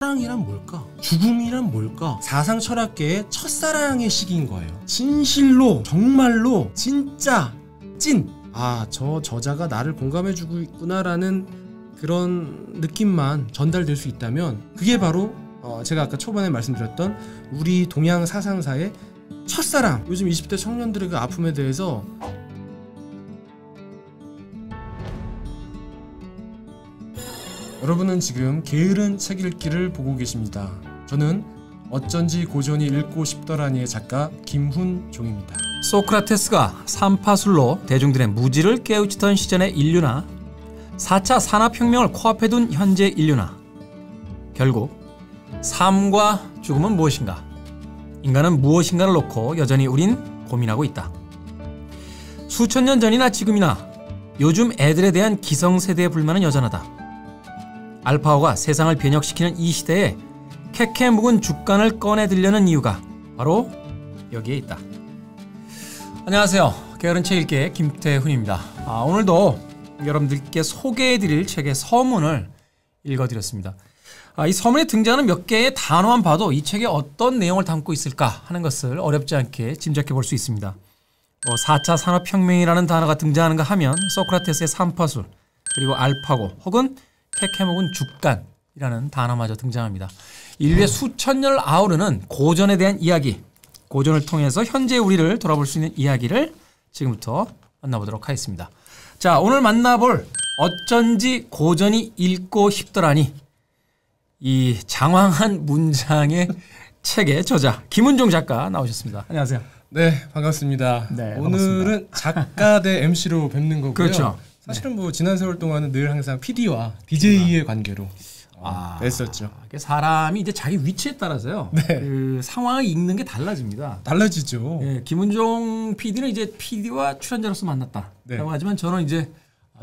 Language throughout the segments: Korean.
사랑이란 뭘까? 죽음이란 뭘까? 사상 철학계의 첫사랑의 시기인 거예요. 진실로 정말로 진짜 찐! 아, 저 저자가 나를 공감해주고 있구나라는 그런 느낌만 전달될 수 있다면 그게 바로 제가 아까 초반에 말씀드렸던 우리 동양 사상사의 첫사랑. 요즘 20대 청년들의 그 아픔에 대해서 여러분은 지금 게으른 책 읽기를 보고 계십니다. 저는 어쩐지 고전이 읽고 싶더라니의 작가 김훈종입니다. 소크라테스가 삼파술로 대중들의 무지를 깨우치던 시전의 인류나 4차 산업혁명을 코앞에 둔 현재 인류나 결국 삶과 죽음은 무엇인가? 인간은 무엇인가를 놓고 여전히 우린 고민하고 있다. 수천 년 전이나 지금이나 요즘 애들에 대한 기성세대의 불만은 여전하다. 알파고가 세상을 변혁시키는 이 시대에 캐캐 묵은 죽간을 꺼내들려는 이유가 바로 여기에 있다. 안녕하세요. 게으른 책 읽기의 김태훈입니다. 오늘도 여러분들께 소개해드릴 책의 서문을 읽어드렸습니다. 이 서문에 등장하는 몇 개의 단어만 봐도 이 책에 어떤 내용을 담고 있을까 하는 것을 어렵지 않게 짐작해 볼 수 있습니다. 4차 산업혁명이라는 단어가 등장하는가 하면 소크라테스의 삼파술, 그리고 알파고 혹은 캐캐묵은 죽간이라는 단어마저 등장합니다. 인류의 수천 년을 아우르는 고전에 대한 이야기, 고전을 통해서 현재의 우리를 돌아볼 수 있는 이야기를 지금부터 만나보도록 하겠습니다. 자, 오늘 만나볼 어쩐지 고전이 읽고 싶더라니, 이 장황한 문장의 책의 저자 김훈종 작가 나오셨습니다. 안녕하세요. 네, 반갑습니다. 네, 오늘은 작가 대 MC로 뵙는 거고요. 그렇죠. 사실은 뭐 지난 세월 동안은 늘 항상 PD와 DJ의 관계로 뵀었죠. 사람이 이제 자기 위치에 따라서요. 네. 그 상황을 읽는 게 달라집니다. 달라지죠. 네, 김훈종 PD는 이제 PD와 출연자로서 만났다. 네. 라고 하지만 저는 이제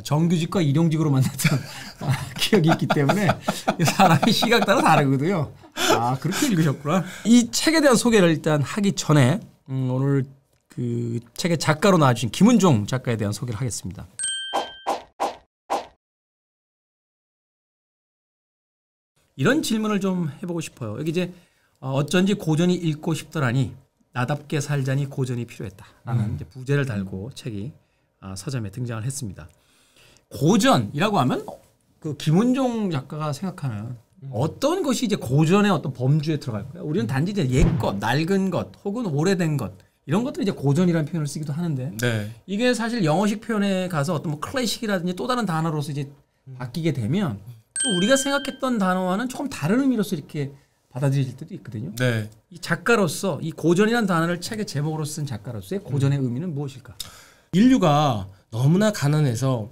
정규직과 일용직으로 만났던 기억이 있기 때문에 사람의 시각 따라 다르거든요. 그렇게 읽으셨구나. 이 책에 대한 소개를 일단 하기 전에 오늘 그 책의 작가로 나와주신 김훈종 작가에 대한 소개를 하겠습니다. 이런 질문을 좀 해보고 싶어요. 여기 이제 어쩐지 고전이 읽고 싶더라니, 나답게 살자니 고전이 필요했다라는 이제 부제를 달고 책이 서점에 등장을 했습니다. 고전이라고 하면 그 김훈종 작가가 생각하는 어떤 것이 이제 고전의 어떤 범주에 들어갈까요? 우리는 단지 이제 옛것, 낡은 것, 혹은 오래된 것, 이런 것들 이제 고전이라는 표현을 쓰기도 하는데, 네. 이게 사실 영어식 표현에 가서 어떤 뭐 클래식이라든지 또 다른 단어로서 이제 바뀌게 되면 또 우리가 생각했던 단어와는 조금 다른 의미로서 이렇게 받아들일 때도 있거든요. 네. 이 작가로서 이 고전이라는 단어를 책의 제목으로 쓴 작가로서의 고전의 의미는 무엇일까? 인류가 너무나 가난해서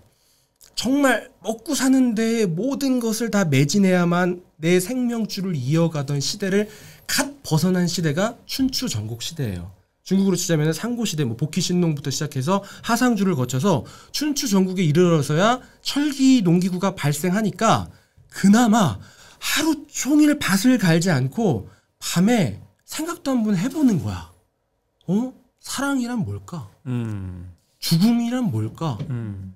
정말 먹고 사는데 모든 것을 다 매진해야만 내 생명줄을 이어가던 시대를 갓 벗어난 시대가 춘추 전국 시대예요. 중국으로 치자면 상고시대, 뭐 복희신농부터 시작해서 하상주를 거쳐서 춘추 전국에 이르러서야 철기 농기구가 발생하니까 그나마 하루 종일 밭을 갈지 않고 밤에 생각도 한번 해보는 거야. 사랑이란 뭘까? 죽음이란 뭘까?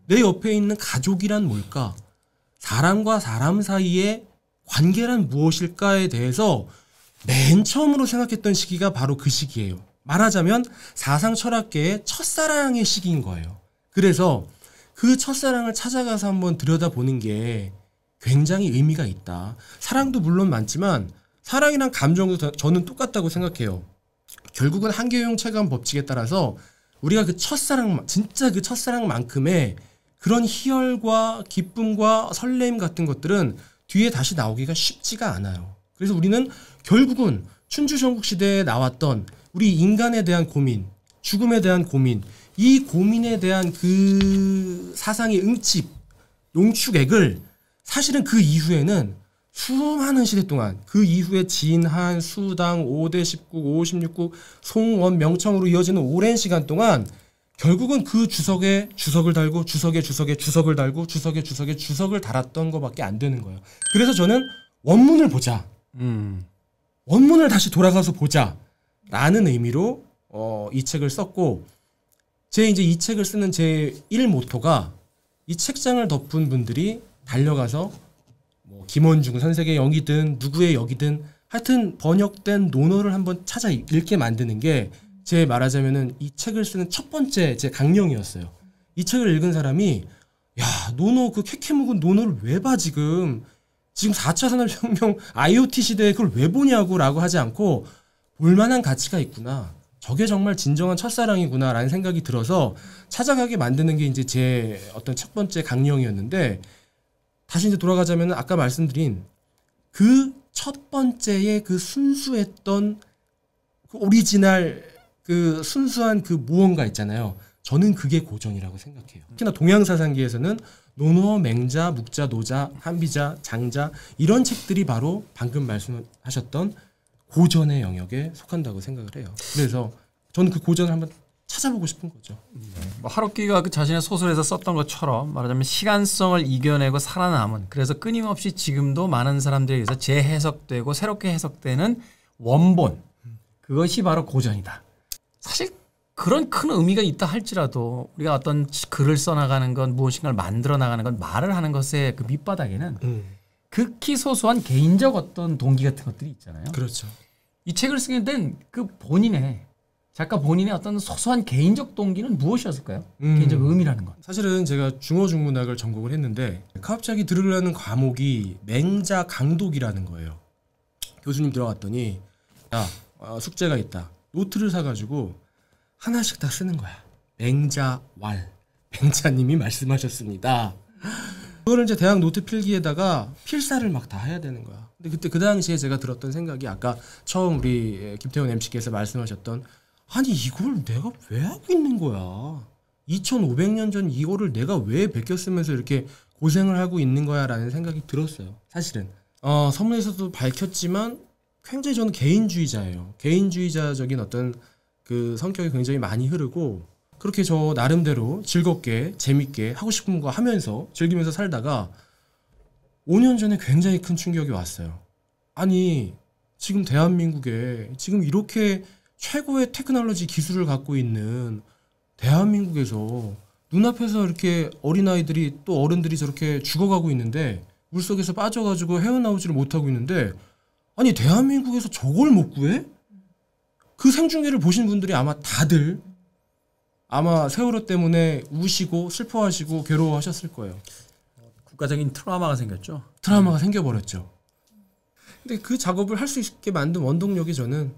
내 옆에 있는 가족이란 뭘까? 사람과 사람 사이의 관계란 무엇일까에 대해서 맨 처음으로 생각했던 시기가 바로 그 시기예요. 말하자면 사상 철학계의 첫사랑의 시기인 거예요. 그래서 그 첫사랑을 찾아가서 한번 들여다보는 게 굉장히 의미가 있다. 사랑도 물론 많지만 사랑이란 감정도 저는 똑같다고 생각해요. 결국은 한계용 체감 법칙에 따라서 우리가 그 첫사랑, 진짜 그 첫사랑만큼의 그런 희열과 기쁨과 설렘 같은 것들은 뒤에 다시 나오기가 쉽지가 않아요. 그래서 우리는 결국은 춘추 전국 시대에 나왔던 우리 인간에 대한 고민, 죽음에 대한 고민, 이 고민에 대한 그 사상의 응집, 용축액을 사실은 그 이후에는 수많은 시대 동안 그 이후에 진한, 수당, 5대 19, 56국, 송원, 명청으로 이어지는 오랜 시간 동안 결국은 그 주석에 주석을 달고 주석에 주석을 달고 주석에 주석을 달았던 것밖에 안 되는 거예요. 그래서 저는 원문을 보자. 원문을 다시 돌아가서 보자. 라는 의미로 이 책을 썼고, 이제 이 책을 쓰는 제 1모토가 이 책장을 덮은 분들이 달려가서 뭐 김원중 선생의 역이든 누구의 역이든 하여튼 번역된 논어를 한번 찾아 읽게 만드는 게 제 말하자면은 이 책을 쓰는 첫 번째 제 강령이었어요. 이 책을 읽은 사람이 야 논어 그 캐캐 묵은 논어를 왜 봐 지금 4차 산업혁명 IoT 시대에 그걸 왜 보냐고 라고 하지 않고 볼만한 가치가 있구나. 저게 정말 진정한 첫사랑이구나 라는 생각이 들어서 찾아가게 만드는 게 이제 제 어떤 첫 번째 강령이었는데 다시 이제 돌아가자면 아까 말씀드린 그 첫 번째의 그 순수했던 그 오리지널 그 순수한 그 무언가 있잖아요. 저는 그게 고전이라고 생각해요. 특히나 동양사상기에서는 논어, 맹자, 묵자, 노자, 한비자, 장자 이런 책들이 바로 방금 말씀하셨던 고전의 영역에 속한다고 생각을 해요. 그래서 저는 그 고전을 한번 찾아보고 싶은 거죠. 뭐 하루키가 그 자신의 소설에서 썼던 것처럼 말하자면 시간성을 이겨내고 살아남은 그래서 끊임없이 지금도 많은 사람들에 의해서 재해석되고 새롭게 해석되는 원본 그것이 바로 고전이다. 사실 그런 큰 의미가 있다 할지라도 우리가 어떤 글을 써나가는 건 무엇인가를 만들어 나가는 건 말을 하는 것의 그 밑바닥에는 극히 소소한 개인적 어떤 동기 같은 것들이 있잖아요. 그렇죠. 이 책을 쓰게 된 그 작가 본인의 어떤 소소한 개인적 동기는 무엇이었을까요? 개인적 의미라는 건. 사실은 제가 중어중문학을 전공을 했는데 갑자기 들으려는 과목이 맹자 강독이라는 거예요. 교수님 들어갔더니 야 숙제가 있다. 노트를 사가지고 하나씩 다 쓰는 거야. 맹자왈. 맹자님이 말씀하셨습니다. 그거를 이제 대학 노트 필기에다가 필사를 막 다 해야 되는 거야. 근데 그때 그 당시에 제가 들었던 생각이 아까 처음 우리 김태훈 MC께서 말씀하셨던 아니 이걸 내가 왜 하고 있는 거야? 2500년 전 이거를 내가 왜 베껴쓰면서 이렇게 고생을 하고 있는 거야 라는 생각이 들었어요. 사실은 서문에서도 밝혔지만 굉장히 저는 개인주의자예요. 개인주의자적인 어떤 그 성격이 굉장히 많이 흐르고 그렇게 저 나름대로 즐겁게 재밌게 하고 싶은 거 하면서 즐기면서 살다가 5년 전에 굉장히 큰 충격이 왔어요. 아니 지금 대한민국에 지금 이렇게 최고의 테크놀로지 기술을 갖고 있는 대한민국에서 눈앞에서 이렇게 어린아이들이 또 어른들이 저렇게 죽어가고 있는데 물속에서 빠져가지고 헤어나오지를 못하고 있는데 아니 대한민국에서 저걸 못 구해? 그 생중계를 보신 분들이 아마 다들 아마 세월호 때문에 우시고 슬퍼하시고 괴로워하셨을 거예요. 국가적인 트라우마가 생겼죠. 트라우마가 생겨버렸죠. 근데 그 작업을 할 수 있게 만든 원동력이 저는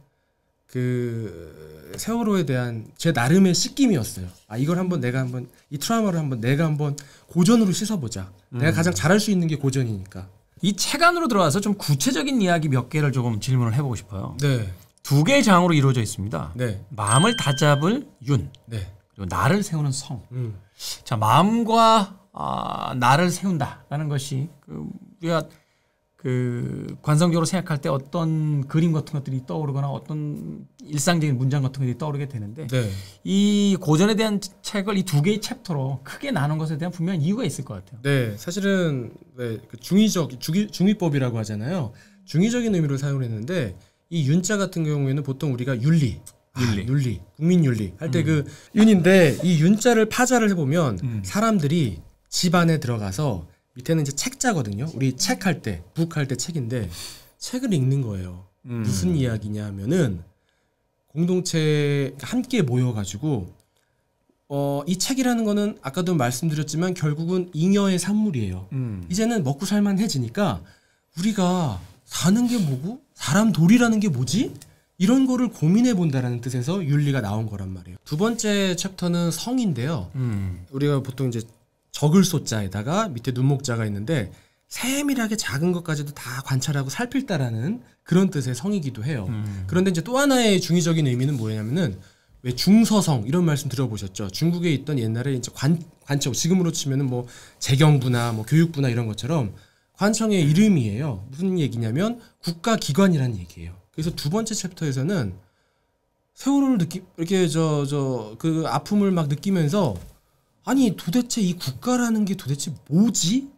그 세월호에 대한 제 나름의 씻김이었어요. 아 이걸 내가 한번 이 트라우마를 내가 한번 고전으로 씻어보자. 내가 가장 잘할 수 있는 게 고전이니까. 이 책 안으로 들어와서 좀 구체적인 이야기 몇 개를 조금 질문을 해보고 싶어요. 네. 2개의 장으로 이루어져 있습니다. 네. 마음을 다잡을 윤, 네. 그리고 나를 세우는 성. 자, 마음과 나를 세운다라는 것이 우리가 그 관성적으로 생각할 때 어떤 그림 같은 것들이 떠오르거나 어떤 일상적인 문장 같은 것들이 떠오르게 되는데 네. 이 고전에 대한 책을 이 2개의 챕터로 크게 나눈 것에 대한 분명한 이유가 있을 것 같아요. 네, 사실은 네, 그 중의법이라고 하잖아요. 중의적인 의미로 사용을 했는데 이 윤자 같은 경우에는 보통 우리가 윤리, 국민윤리 할 때 그 윤인데 이 윤자를 파자를 해보면 사람들이 집 안에 들어가서 밑에는 이제 책자거든요. 우리 책할 때, 북할 때 책인데 책을 읽는 거예요. 무슨 이야기냐 하면은 공동체 함께 모여가지고 이 책이라는 거는 아까도 말씀드렸지만 결국은 잉여의 산물이에요. 이제는 먹고 살만해지니까 우리가 사는 게 뭐고 사람 도리라는 게 뭐지? 이런 거를 고민해 본다라는 뜻에서 윤리가 나온 거란 말이에요. 두 번째 챕터는 성인데요. 우리가 보통 이제 적을 소자에다가 밑에 눈목자가 있는데 세밀하게 작은 것까지도 다 관찰하고 살필다라는 그런 뜻의 성이기도 해요. 그런데 이제 또 하나의 중의적인 의미는 뭐냐면은 왜 중서성 이런 말씀 들어보셨죠? 중국에 있던 옛날에 이제 관청 지금으로 치면은 뭐 재경부나 뭐 교육부나 이런 것처럼 관청의 이름이에요. 무슨 얘기냐면 국가기관이라는 얘기예요. 그래서 두 번째 챕터에서는 세월호를 이렇게 그 아픔을 막 느끼면서 아니 도대체 이 국가라는 게 도대체 뭐지?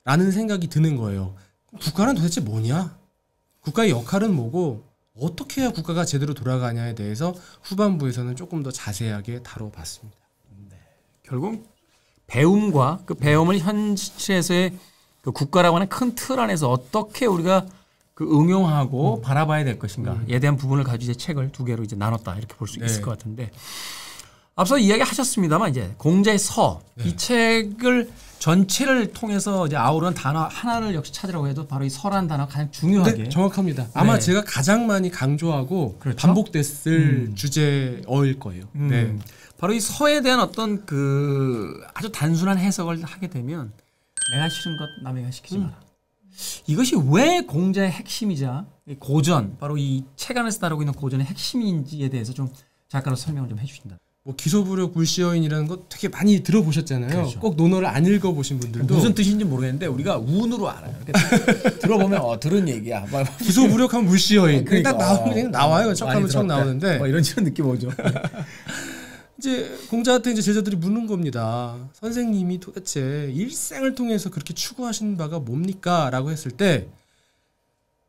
라는 생각이 드는 거예요. 국가는 도대체 뭐냐? 국가의 역할은 뭐고 어떻게 해야 국가가 제대로 돌아가냐에 대해서 후반부에서는 조금 더 자세하게 다뤄봤습니다. 네. 결국 배움과 그 배움을 현실에서의 그 국가라고 하는 큰 틀 안에서 어떻게 우리가 그 응용하고 바라봐야 될 것인가에 대한 부분을 가지고 이제 책을 두 개로 이제 나눴다 이렇게 볼 수 있을 것 같은데 앞서 이야기하셨습니다만 이제 공자의 서 이 책을 전체를 통해서 이제 아우르는 단어 하나를 역시 찾으라고 해도 바로 이 서라는 단어가 가장 중요하게 정확합니다. 아마 제가 가장 많이 강조하고 그렇죠? 반복됐을 주제어일 거예요. 네. 바로 이 서에 대한 어떤 그 아주 단순한 해석을 하게 되면 내가 싫은 것 남에게 시키지 마라. 이것이 왜 공자의 핵심이자 고전 바로 이 책 안에서 다루고 있는 고전의 핵심인지에 대해서 좀 작가로 설명을 좀 해주신다. 뭐 기소부력 불시여인이라는 거 되게 많이 들어보셨잖아요. 그렇죠. 꼭 논어를 안 읽어보신 분들도 무슨 뜻인지 모르겠는데 우리가 운으로 알아요. 들어보면 들은 얘기야. 기소부력하면 불시여인. 그러니까, 딱 나와요. 척하면 척 나오는데 이런 느낌 오죠. 이제 공자한테 이제 제자들이 묻는 겁니다. 선생님이 도대체 일생을 통해서 그렇게 추구하신 바가 뭡니까? 라고 했을 때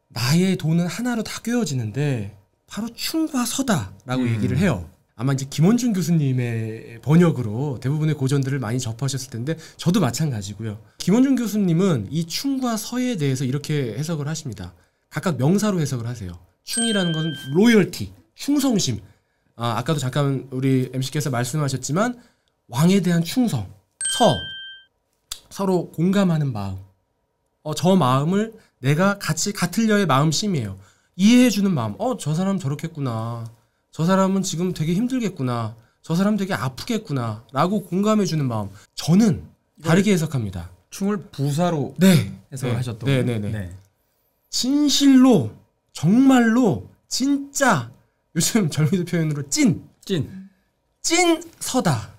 나의 돈은 하나로 다 꿰어지는데 바로 충과 서다라고 얘기를 해요. 아마 이제 김원준 교수님의 번역으로 대부분의 고전들을 많이 접하셨을 텐데 저도 마찬가지고요. 김원준 교수님은 이 충과 서에 대해서 이렇게 해석을 하십니다. 각각 명사로 해석을 하세요. 충이라는 것은 로열티, 충성심. 아까도 잠깐 우리 MC께서 말씀하셨지만 왕에 대한 충성, 서로 공감하는 마음. 저 마음을 내가 같으려의 마음심이에요. 이해해주는 마음. 저 사람 저렇겠구나. 저 사람은 지금 되게 힘들겠구나. 저 사람 되게 아프겠구나. 라고 공감해주는 마음. 저는 다르게 해석합니다. 충을 부사로 해석을 하셨던 네. 진실로 정말로 진짜 요즘 젊은이들 표현으로 찐 서다.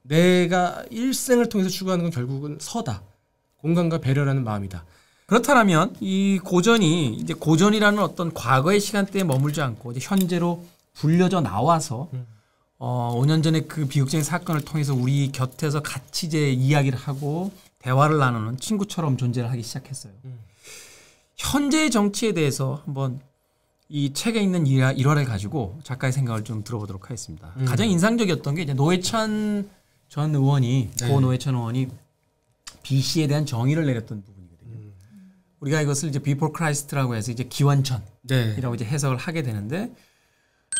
내가 일생을 통해서 추구하는 건 결국은 서다. 공감과 배려라는 마음이다. 그렇다면 이 고전이 이제 고전이라는 어떤 과거의 시간대에 머물지 않고 이제 현재로 불려져 나와서 5년 전에 그 비극적인 사건을 통해서 우리 곁에서 같이 이제 이야기를 하고 대화를 나누는 친구처럼 존재를 하기 시작했어요. 현재의 정치에 대해서 한번 이 책에 있는 일화를 가지고 작가의 생각을 좀 들어보도록 하겠습니다. 가장 인상적이었던 게 이제 노회찬 전 의원이 고 노회찬 의원이 BC에 대한 정의를 내렸던 부분이거든요. 우리가 이것을 이제 Before Christ라고 해서 이제 기원천이라고 이제 해석을 하게 되는데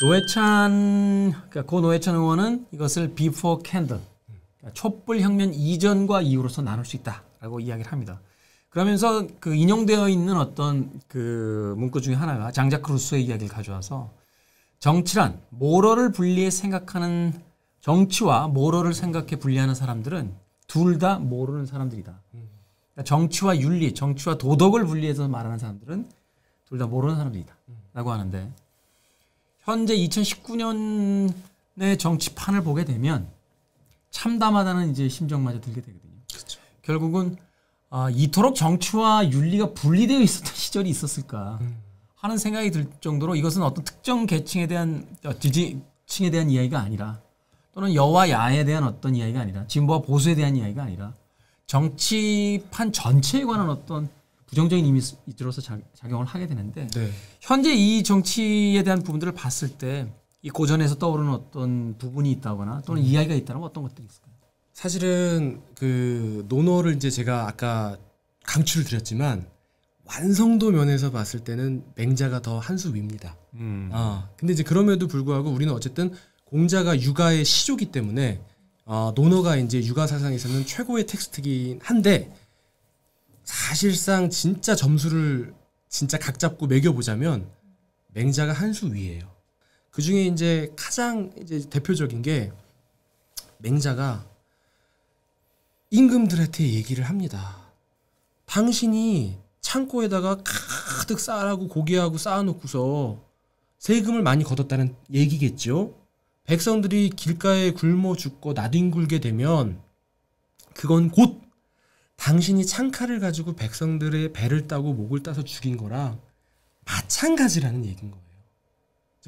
그러니까 고 노회찬 의원은 이것을 Before Candle, 그러니까 촛불 혁명 이전과 이후로서 나눌 수 있다라고 이야기를 합니다. 그러면서 그 인용되어 있는 어떤 그 문구 중에 하나가 장자크 루소의 이야기를 가져와서 정치란 모럴을 분리해 생각하는 정치와 모럴을 생각해 분리하는 사람들은 둘 다 모르는 사람들이다. 그러니까 정치와 윤리, 정치와 도덕을 분리해서 말하는 사람들은 둘 다 모르는 사람들이다. 라고 하는데 현재 2019년의 정치판을 보게 되면 참담하다는 이제 심정마저 들게 되거든요. 그렇죠. 결국은 이토록 정치와 윤리가 분리되어 있었던 시절이 있었을까 하는 생각이 들 정도로 이것은 어떤 특정 계층에 대한 지지층에 대한 이야기가 아니라 또는 여와 야에 대한 어떤 이야기가 아니라 진보와 보수에 대한 이야기가 아니라 정치판 전체에 관한 어떤 부정적인 이미지로서 작용을 하게 되는데 현재 이 정치에 대한 부분들을 봤을 때 이 고전에서 떠오르는 어떤 부분이 있다거나 또는 이야기가 있다면 어떤 것들이 있을까요? 사실은 그 논어를 이제 제가 아까 강추를 드렸지만 완성도 면에서 봤을 때는 맹자가 더 한 수 위입니다. 근데 이제 그럼에도 불구하고 우리는 어쨌든 공자가 육아의 시조기 때문에 논어가 이제 육아 사상에서는 최고의 텍스트긴 한데 사실상 진짜 점수를 진짜 각 잡고 매겨보자면 맹자가 한 수 위예요. 그 중에 이제 가장 이제 대표적인 게 맹자가 임금들한테 얘기를 합니다. 당신이 창고에다가 가득 쌀하고 고기하고 쌓아놓고서 세금을 많이 걷었다는 얘기겠죠. 백성들이 길가에 굶어 죽고 나뒹굴게 되면 그건 곧 당신이 창칼을 가지고 백성들의 배를 따고 목을 따서 죽인 거랑 마찬가지라는 얘기인 거예요.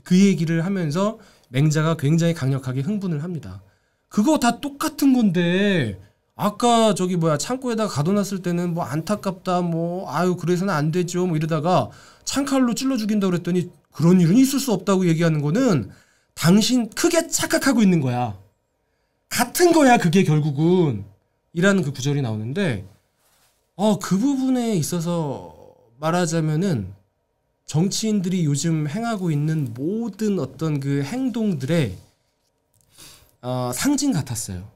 그 얘기를 하면서 맹자가 굉장히 강력하게 흥분을 합니다. 그거 다 똑같은 건데 아까 창고에다가 가둬놨을 때는 뭐 안타깝다 그래서는 안 되죠 이러다가 창칼로 찔러 죽인다고 그랬더니 그런 일은 있을 수 없다고 얘기하는 거는 당신 크게 착각하고 있는 거야. 같은 거야 그게 결국은 이라는 그 구절이 나오는데 그 부분에 있어서 말하자면은 정치인들이 요즘 행하고 있는 모든 어떤 그 행동들의 상징 같았어요.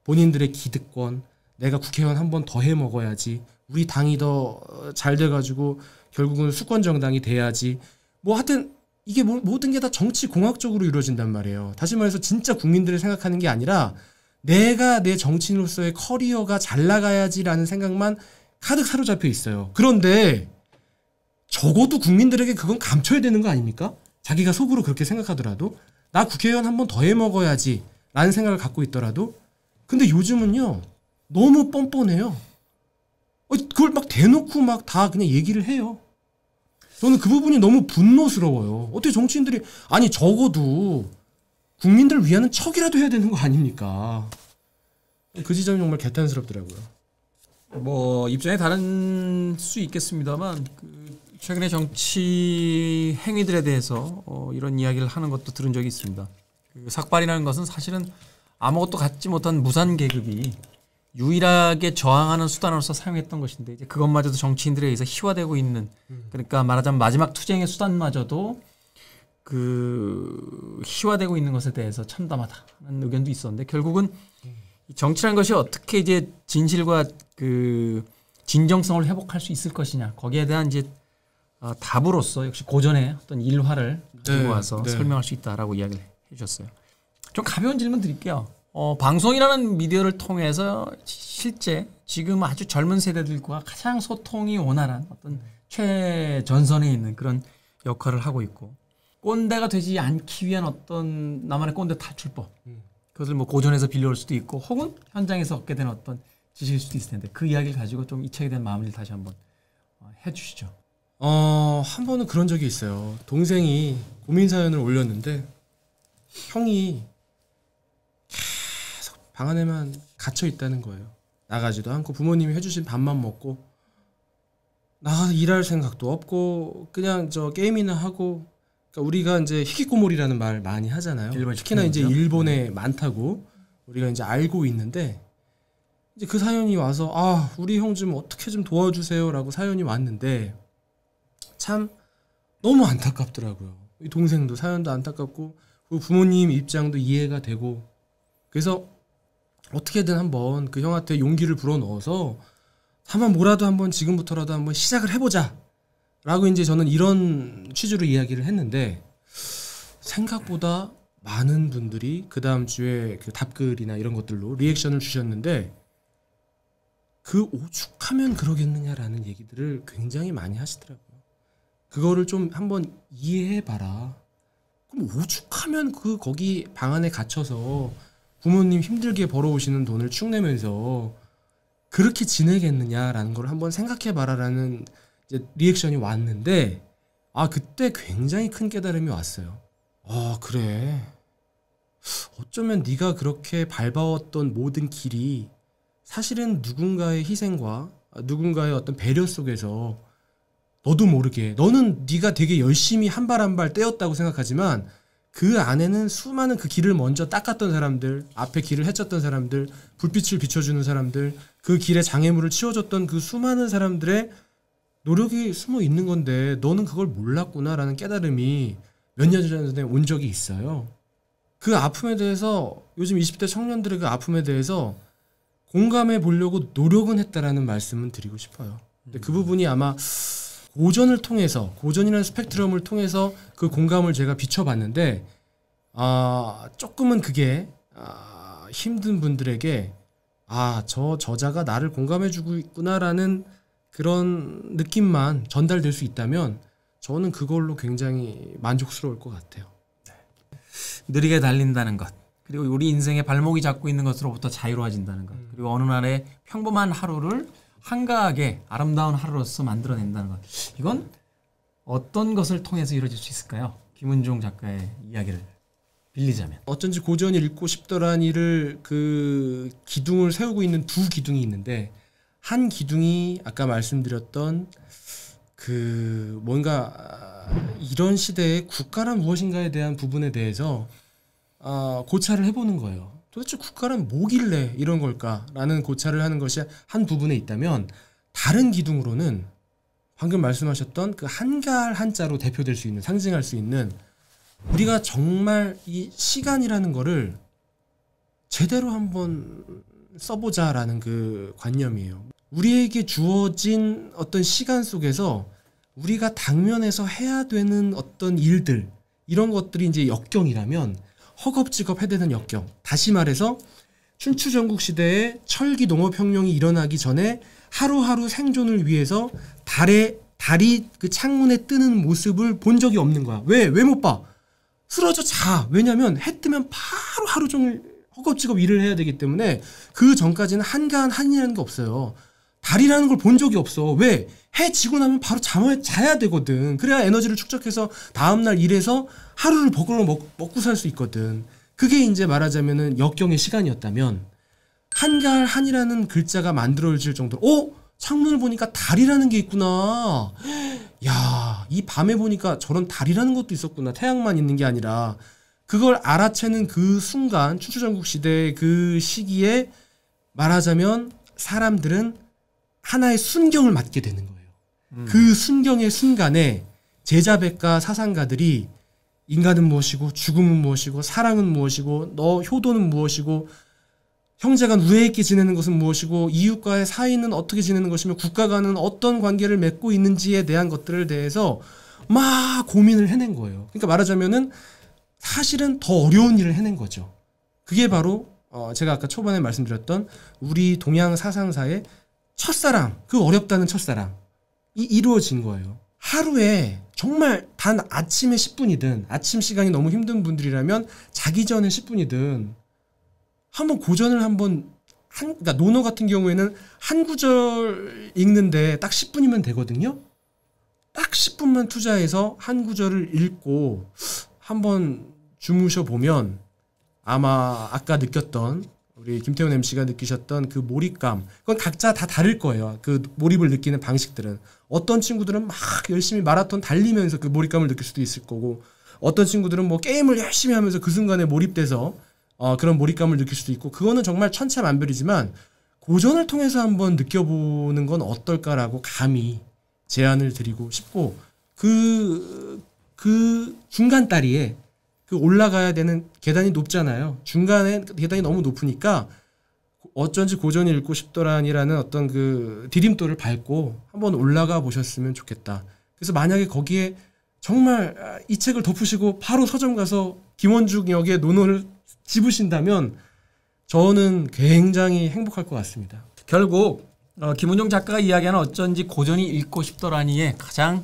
본인들의 기득권, 내가 국회의원 한 번 더 해 먹어야지, 우리 당이 더 잘 돼가지고 결국은 수권 정당이 돼야지. 뭐 하여튼 이게 모든 게 다 정치 공학적으로 이루어진단 말이에요. 다시 말해서 진짜 국민들을 생각하는 게 아니라 내가 내 정치인으로서의 커리어가 잘 나가야지라는 생각만 가득 사로잡혀 있어요. 그런데 적어도 국민들에게 그건 감춰야 되는 거 아닙니까? 자기가 속으로 그렇게 생각하더라도 나 국회의원 한 번 더 해 먹어야지 라는 생각을 갖고 있더라도. 근데 요즘은요 너무 뻔뻔해요. 그걸 막 대놓고 막 다 그냥 얘기를 해요. 저는 그 부분이 너무 분노스러워요. 어떻게 정치인들이 아니 적어도 국민들을 위하는 척이라도 해야 되는 거 아닙니까? 그 지점이 정말 개탄스럽더라고요. 뭐 입장이 다른 수 있겠습니다만 최근에 정치 행위들에 대해서 이런 이야기를 하는 것도 들은 적이 있습니다. 삭발이라는 것은 사실은 아무것도 갖지 못한 무산 계급이 유일하게 저항하는 수단으로서 사용했던 것인데 이제 그것마저도 정치인들에 의해서 희화되고 있는, 그러니까 말하자면 마지막 투쟁의 수단마저도 희화되고 있는 것에 대해서 참담하다는 의견도 있었는데, 결국은 정치라는 것이 어떻게 이제 진실과 진정성을 회복할 수 있을 것이냐, 거기에 대한 이제 답으로서 역시 고전의 어떤 일화를 들고 와서 설명할 수 있다라고 이야기를 해주셨어요. 좀 가벼운 질문 드릴게요. 방송이라는 미디어를 통해서 실제 지금 아주 젊은 세대들과 가장 소통이 원활한 어떤 최전선에 있는 그런 역할을 하고 있고, 꼰대가 되지 않기 위한 어떤 나만의 꼰대 탈출법, 그것을 뭐 고전에서 빌려올 수도 있고 혹은 현장에서 얻게 되는 어떤 지식일 수도 있을 텐데, 그 이야기를 가지고 좀 이 책에 대한 마무리를 다시 한번 해주시죠. 한 번은 그런 적이 있어요. 동생이 고민 사연을 올렸는데 형이 계속 방 안에만 갇혀 있다는 거예요. 나가지도 않고 부모님이 해주신 밥만 먹고 나가서 일할 생각도 없고 그냥 게임이나 하고. 그러니까 우리가 이제 히키코모리라는 말 많이 하잖아요. 특히나 이제 일본에 많다고 우리가 이제 알고 있는데, 이제 그 사연이 와서 우리 형 좀 어떻게 좀 도와주세요라고 사연이 왔는데 참 너무 안타깝더라고요. 이 동생도 사연도 안타깝고 부모님 입장도 이해가 되고, 그래서 어떻게든 한번 그 형한테 용기를 불어넣어서 한번 뭐라도 한번 지금부터라도 한번 시작을 해보자 라고 이제 저는 이런 취지로 이야기를 했는데, 생각보다 많은 분들이 그 다음 주에 그 답글이나 이런 것들로 리액션을 주셨는데, 오죽하면 그러겠느냐라는 얘기들을 굉장히 많이 하시더라고요. 그거를 좀 한번 이해해봐라. 그럼 오죽하면 거기 방 안에 갇혀서 부모님 힘들게 벌어오시는 돈을 축 내면서 그렇게 지내겠느냐라는 걸 한번 생각해봐라라는 이제 리액션이 왔는데, 그때 굉장히 큰 깨달음이 왔어요. 그래. 어쩌면 네가 그렇게 밟아왔던 모든 길이 사실은 누군가의 희생과 누군가의 어떤 배려 속에서 너도 모르게 네가 되게 열심히 한 발 한 발 떼었다고 생각하지만 그 안에는 수많은 그 길을 먼저 닦았던 사람들, 앞에 길을 헤쳤던 사람들, 불빛을 비춰주는 사람들, 그 길에 장애물을 치워줬던 그 수많은 사람들의 노력이 숨어 있는 건데 너는 그걸 몰랐구나라는 깨달음이 몇 년 전에 온 적이 있어요. 그 아픔에 대해서 요즘 20대 청년들의 그 아픔에 대해서 공감해 보려고 노력은 했다라는 말씀은 드리고 싶어요. 근데 그 부분이 아마 고전을 통해서, 고전이라는 스펙트럼을 통해서 그 공감을 제가 비춰봤는데 조금은 그게 힘든 분들에게 저 저자가 나를 공감해주고 있구나라는 그런 느낌만 전달될 수 있다면 저는 그걸로 굉장히 만족스러울 것 같아요. 느리게 달린다는 것, 그리고 우리 인생의 발목이 잡고 있는 것으로부터 자유로워진다는 것, 그리고 어느 날의 평범한 하루를 한가하게 아름다운 하루로서 만들어낸다는 것, 이건 어떤 것을 통해서 이루어질 수 있을까요? 김은종 작가의 이야기를 빌리자면. 어쩐지 고전이 읽고 싶더라니를 그 기둥을 세우고 있는 두 기둥이 있는데, 한 기둥이 아까 말씀드렸던 뭔가 이런 시대에 국가란 무엇인가에 대한 부분에 대해서 고찰을 해보는 거예요. 도대체 국가란 뭐길래 이런 걸까라는 고찰을 하는 것이 한 부분에 있다면 다른 기둥으로는 방금 말씀하셨던 그 한가할 한자로 대표될 수 있는 상징할 수 있는 우리가 정말 이 시간이라는 거를 제대로 한번 써보자라는 그 관념이에요. 우리에게 주어진 어떤 시간 속에서 우리가 당면에서 해야 되는 어떤 일들 이런 것들이 이제 역경이라면 허겁지겁 해야 되는 역경. 다시 말해서 춘추전국 시대에 철기 농업혁명이 일어나기 전에 하루하루 생존을 위해서 달이 그 창문에 뜨는 모습을 본 적이 없는 거야. 왜 못 봐? 쓰러져 자. 왜냐면 해 뜨면 바로 하루 종일 허겁지겁 일을 해야 되기 때문에 그 전까지는 한가한 한이라는 게 없어요. 달이라는 걸 본 적이 없어. 왜? 해 지고 나면 바로 잠을 자야 되거든. 그래야 에너지를 축적해서 다음날 일해서 하루를 먹고 살 수 있거든. 그게 이제 말하자면은 역경의 시간이었다면 한가할 한이라는 글자가 만들어질 정도로 창문을 보니까 달이라는 게 있구나. 야, 이 밤에 보니까 저런 달이라는 것도 있었구나. 태양만 있는 게 아니라. 그걸 알아채는 그 순간 춘추전국 시대의 그 시기에 말하자면 사람들은 하나의 순경을 맞게 되는 거예요. 그 순경의 순간에 제자백과 사상가들이 인간은 무엇이고 죽음은 무엇이고 사랑은 무엇이고 너 효도는 무엇이고 형제간 우애 있게 지내는 것은 무엇이고 이웃과의 사이는 어떻게 지내는 것이며 국가간은 어떤 관계를 맺고 있는지에 대한 것들을 대해서 막 고민을 해낸 거예요. 그러니까 말하자면은 사실은 더 어려운 일을 해낸 거죠. 그게 바로 제가 아까 초반에 말씀드렸던 우리 동양 사상사의 첫사랑, 그 어렵다는 첫사랑이 이루어진 거예요. 하루에 정말 단 아침에 10분이든 아침 시간이 너무 힘든 분들이라면 자기 전에 10분이든 한번 고전을 그러니까 논어 같은 경우에는 한 구절 읽는데 딱 10분이면 되거든요. 딱 10분만 투자해서 한 구절을 읽고 한번 주무셔 보면 아마 아까 느꼈던 우리 김태훈 MC가 느끼셨던 그 몰입감, 그건 각자 다 다를 거예요. 그 몰입을 느끼는 방식들은 어떤 친구들은 막 열심히 마라톤 달리면서 그 몰입감을 느낄 수도 있을 거고 어떤 친구들은 뭐 게임을 열심히 하면서 그 순간에 몰입돼서 그런 몰입감을 느낄 수도 있고 그거는 정말 천차만별이지만 고전을 통해서 한번 느껴보는 건 어떨까라고 감히 제안을 드리고 싶고 그 중간 다리에 그 올라가야 되는 계단이 높잖아요. 중간에 계단이 너무 높으니까 어쩐지 고전이 읽고 싶더라니라는 어떤 그 디딤돌을 밟고 한번 올라가 보셨으면 좋겠다. 그래서 만약에 거기에 정말 이 책을 덮으시고 바로 서점 가서 김원중 역의 논어를 집으신다면 저는 굉장히 행복할 것 같습니다. 결국 김은종 작가가 이야기하는 어쩐지 고전이 읽고 싶더라니의 가장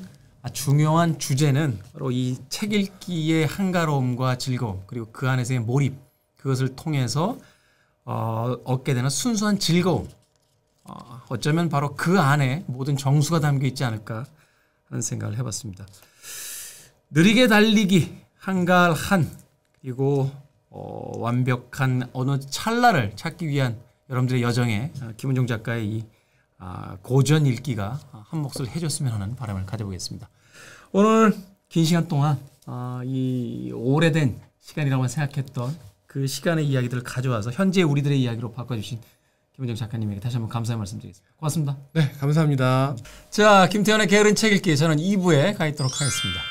중요한 주제는 바로 이 책 읽기의 한가로움과 즐거움 그리고 그 안에서의 몰입 그것을 통해서 얻게 되는 순수한 즐거움 어쩌면 바로 그 안에 모든 정수가 담겨 있지 않을까 하는 생각을 해봤습니다. 느리게 달리기, 한가한 그리고 완벽한 어느 찰나를 찾기 위한 여러분들의 여정에 김은종 작가의 이 고전 읽기가 한 몫을 해줬으면 하는 바람을 가져보겠습니다. 오늘 긴 시간 동안 이 오래된 시간이라고 생각했던 그 시간의 이야기들을 가져와서 현재 우리들의 이야기로 바꿔주신 김은종 작가님에게 다시 한번 감사의 말씀드리겠습니다. 고맙습니다. 네, 감사합니다. 자, 김태현의 게으른 책 읽기 저는 2부에 가 있도록 하겠습니다.